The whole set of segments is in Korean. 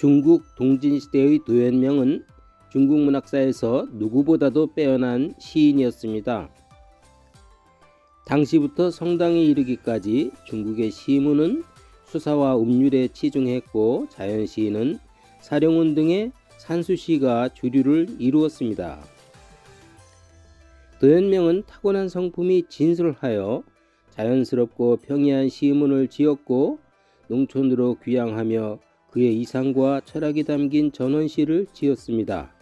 중국 동진시대의 도연명은 중국 문학사에서 누구보다도 빼어난 시인이었습니다. 당시부터 성당에 이르기까지 중국의 시문은 수사와 음률에 치중했고 자연시인은 사령운 등의 산수시가 주류를 이루었습니다. 도연명은 타고난 성품이 진솔하여 자연스럽고 평이한 시문을 지었고 농촌으로 귀향하며 그의 이상과 철학이 담긴 전원시를 지었습니다.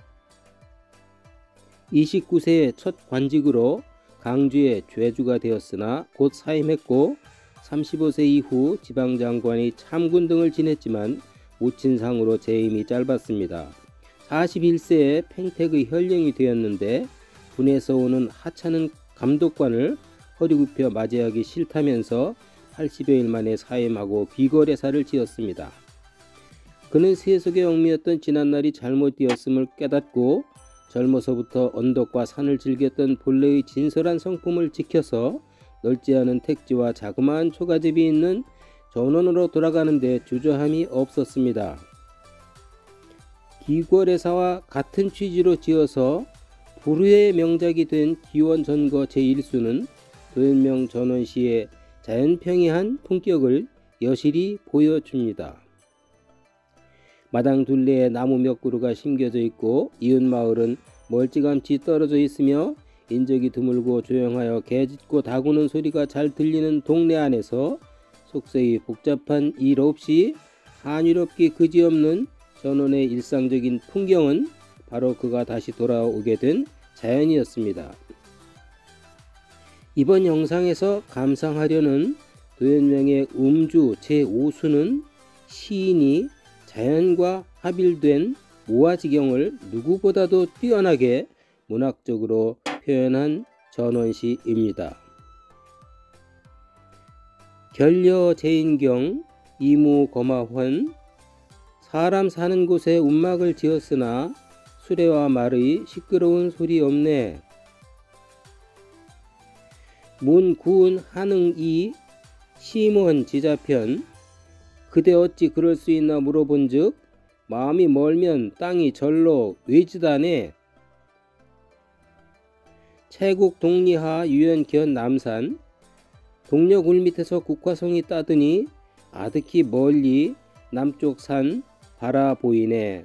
29세의 첫 관직으로 강주의 죄주가 되었으나 곧 사임했고 35세 이후 지방장관이 참군 등을 지냈지만 모친상으로 재임이 짧았습니다. 41세에 팽택의 현령이 되었는데 군에서 오는 하찮은 감독관을 허리굽혀 맞이하기 싫다면서 80여일 만에 사임하고 비거래사를 지었습니다. 그는 세속의 얽매였던 지난날이 잘못되었음을 깨닫고 젊어서부터 언덕과 산을 즐겼던 본래의 진솔한 성품을 지켜서 넓지 않은 택지와 자그마한 초가집이 있는 전원으로 돌아가는 데 주저함이 없었습니다. 기거래사와 같은 취지로 지어서 불후의 명작이 된 기원전거 제1수는 도연명 전원시의 자연평이한 품격을 여실히 보여줍니다. 마당 둘레에 나무 몇 그루가 심겨져 있고 이웃 마을은 멀찌감치 떨어져 있으며 인적이 드물고 조용하여 개 짖고 다구는 소리가 잘 들리는 동네 안에서 속세의 복잡한 일 없이 한유롭기 그지없는 전원의 일상적인 풍경은 바로 그가 다시 돌아오게 된 자연이었습니다. 이번 영상에서 감상하려는 도연명의 음주 제5수는 시인이 자연과 합일된 무아지경을 누구보다도 뛰어나게 문학적으로 표현한 전원시입니다. 결려제인경 이무거마환 사람 사는 곳에 움막을 지었으나 수레와 말의 시끄러운 소리 없네. 문구은 한응이 시무헌 지자편 그대 어찌 그럴 수 있나 물어본즉 마음이 멀면 땅이 절로 외지다네. 채국 동리하 유연견 남산 동력 울밑에서 국화송이 따드니 아득히 멀리 남쪽 산 바라보이네.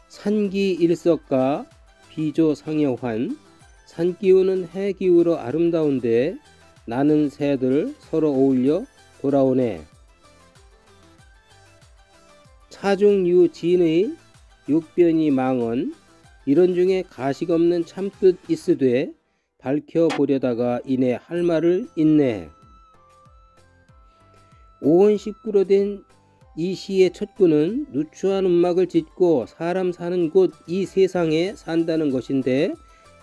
산기 일석가 비조 상여환 산기운은 해기우로 아름다운데 나는 새들 서로 어울려 돌아오네. 차중유 진의 육변이 망언 이런 중에 가식 없는 참뜻 있으되 밝혀보려다가 이내 할 말을 잊네. 5원 19로 된 이 시의 첫 구는 누추한 움막을 짓고 사람 사는 곳 이 세상에 산다는 것인데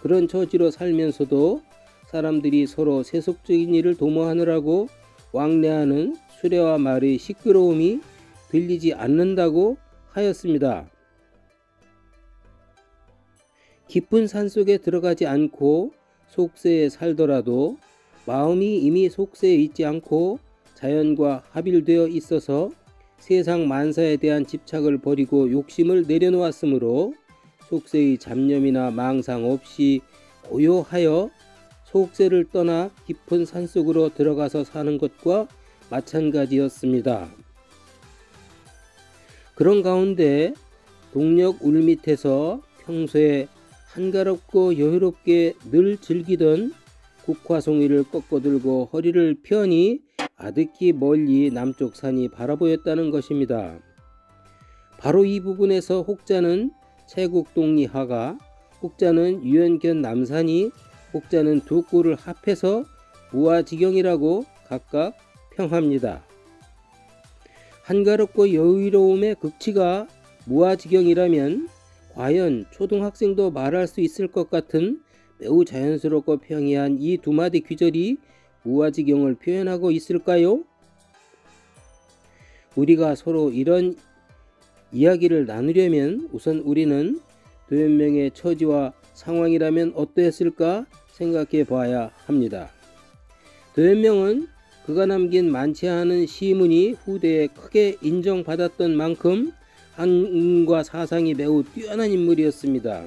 그런 처지로 살면서도 사람들이 서로 세속적인 일을 도모하느라고 왕래하는 수레와 말의 시끄러움이 들리지 않는다고 하였습니다. 깊은 산속에 들어가지 않고 속세에 살더라도 마음이 이미 속세에 있지 않고 자연과 합일되어 있어서 세상 만사에 대한 집착을 버리고 욕심을 내려놓았으므로 속세의 잡념이나 망상 없이 고요하여 속세를 떠나 깊은 산속으로 들어가서 사는 것과 마찬가지였습니다. 그런 가운데 동력 울밑에서 평소에 한가롭고 여유롭게 늘 즐기던 국화송이를 꺾어들고 허리를 펴니 아득히 멀리 남쪽 산이 바라보였다는 것입니다. 바로 이 부분에서 혹자는 채국동리하가, 혹자는 유연견 남산이, 혹자는 두 꼴을 합해서 무아지경이라고 각각 평합니다. 한가롭고 여유로움의 극치가 무아지경이라면 과연 초등학생도 말할 수 있을 것 같은 매우 자연스럽고 평이한 이 두 마디 귀절이 무아지경을 표현하고 있을까요? 우리가 서로 이런 이야기를 나누려면 우선 우리는 도연명의 처지와 상황이라면 어떠했을까 생각해 봐야 합니다. 도연명은 그가 남긴 많지 않은 시문이 후대에 크게 인정받았던 만큼 학문과 사상이 매우 뛰어난 인물이었습니다.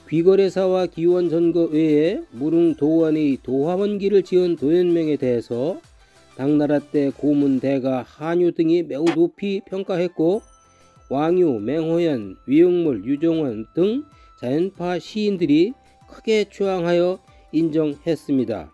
귀거래사와 기원전거 외에 무릉도원의 도화원기를 지은 도현명에 대해서 당나라 때 고문, 대가, 한유 등이 매우 높이 평가했고 왕유, 맹호연, 위용물, 유정원 등 자연파 시인들이 크게 추앙하여 인정했습니다.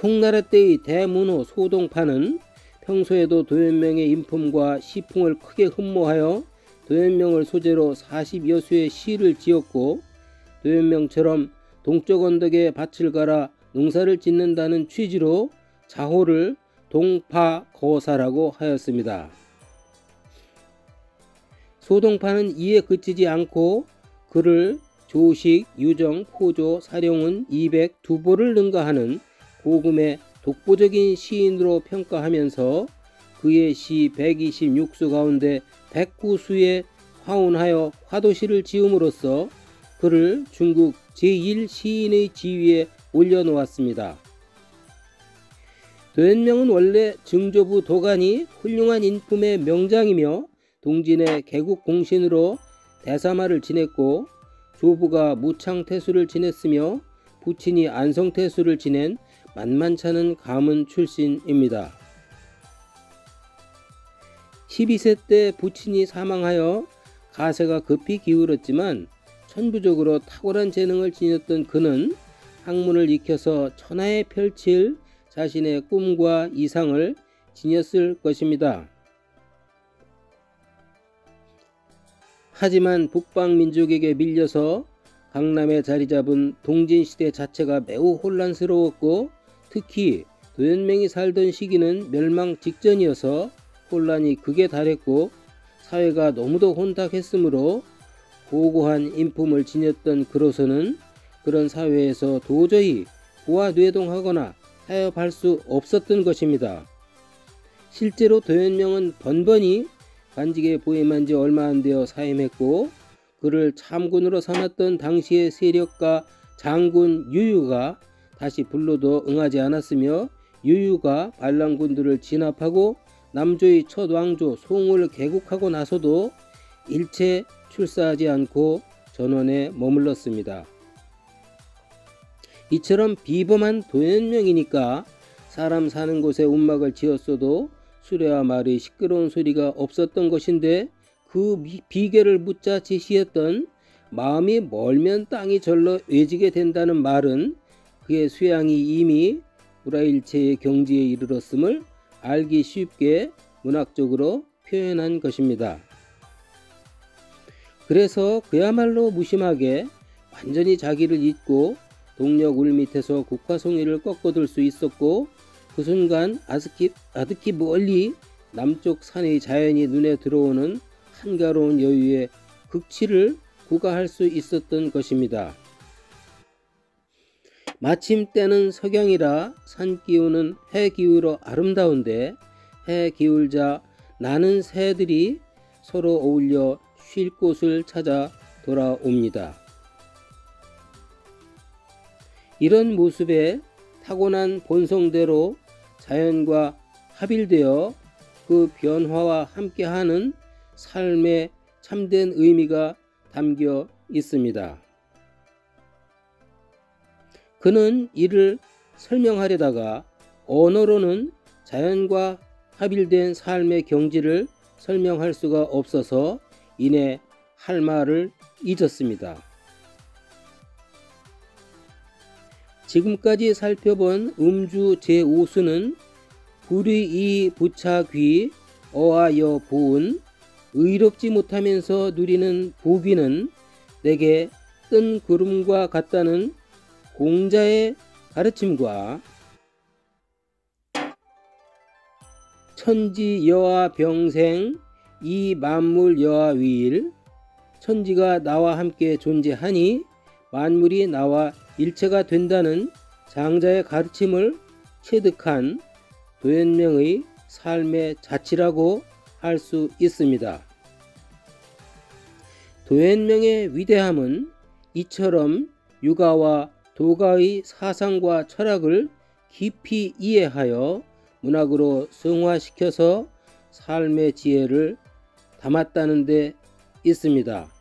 송나라 때의 대문호 소동파는 평소에도 도현명의 인품과 시풍을 크게 흠모하여 도현명을 소재로 40여 수의 시를 지었고 도현명처럼 동쪽 언덕에 밭을 갈아 농사를 짓는다는 취지로 자호를 동파거사라고 하였습니다. 소동파는 이에 그치지 않고 그를 조식, 유정, 포조, 사령운, 이백, 두보를 능가하는 고금의 독보적인 시인으로 평가하면서 그의 시 126수 가운데 109수에 화운하여 화도시를 지음으로써 그를 중국 제1시인의 지위에 올려놓았습니다. 도현명은 원래 증조부 도간이 훌륭한 인품의 명장이며 동진의 개국공신으로 대사마를 지냈고 조부가 무창태수를 지냈으며 부친이 안성태수를 지낸 만만찮은 가문 출신입니다. 12세 때 부친이 사망하여 가세가 급히 기울었지만 천부적으로 탁월한 재능을 지녔던 그는 학문을 익혀서 천하에 펼칠 자신의 꿈과 이상을 지녔을 것입니다. 하지만 북방민족에게 밀려서 강남에 자리잡은 동진시대 자체가 매우 혼란스러웠고 특히 도현명이 살던 시기는 멸망 직전이어서 혼란이 극에 달했고 사회가 너무도 혼탁했으므로 고고한 인품을 지녔던 그로서는 그런 사회에서 도저히 부화뇌동하거나 타협할 수 없었던 것입니다. 실제로 도현명은 번번이 관직에 부임한 지 얼마 안 되어 사임했고 그를 참군으로 삼았던 당시의 세력가 장군 유유가 다시 불러도 응하지 않았으며 유유가 반란군들을 진압하고 남조의 첫 왕조 송을 개국하고 나서도 일체 출사하지 않고 전원에 머물렀습니다. 이처럼 비범한 도현명이니까 사람 사는 곳에 움막을 지었어도 수레와 말의 시끄러운 소리가 없었던 것인데 그 비결을 묻자 제시했던 마음이 멀면 땅이 절로 외지게 된다는 말은 그의 수양이 이미 불화일체의 경지에 이르렀음을 알기 쉽게 문학적으로 표현한 것입니다. 그래서 그야말로 무심하게 완전히 자기를 잊고 동력 울 밑에서 국화송이를 꺾어둘 수 있었고 그 순간 아득히 멀리 남쪽 산의 자연이 눈에 들어오는 한가로운 여유의 극치를 구가할 수 있었던 것입니다. 마침 때는 석양이라 산 기운은 해 기울어 아름다운데 해 기울자 나는 새들이 서로 어울려 쉴 곳을 찾아 돌아옵니다. 이런 모습에 타고난 본성대로 자연과 합일되어 그 변화와 함께하는 삶의 참된 의미가 담겨 있습니다. 그는 이를 설명하려다가 언어로는 자연과 합일된 삶의 경지를 설명할 수가 없어서 이내 할 말을 잊었습니다. 지금까지 살펴본 음주 제5수는 불의 부차귀 어하여 보은 의롭지 못하면서 누리는 보기는 내게 뜬 구름과 같다는 공자의 가르침과 천지 여하 병생 이 만물 여하 위일 천지가 나와 함께 존재하니 만물이 나와 일체가 된다는 장자의 가르침을 체득한 도현명의 삶의 자치라고 할 수 있습니다. 도현명의 위대함은 이처럼 유가와 도가의 사상과 철학을 깊이 이해하여 문학으로 승화시켜서 삶의 지혜를 담았다는 데 있습니다.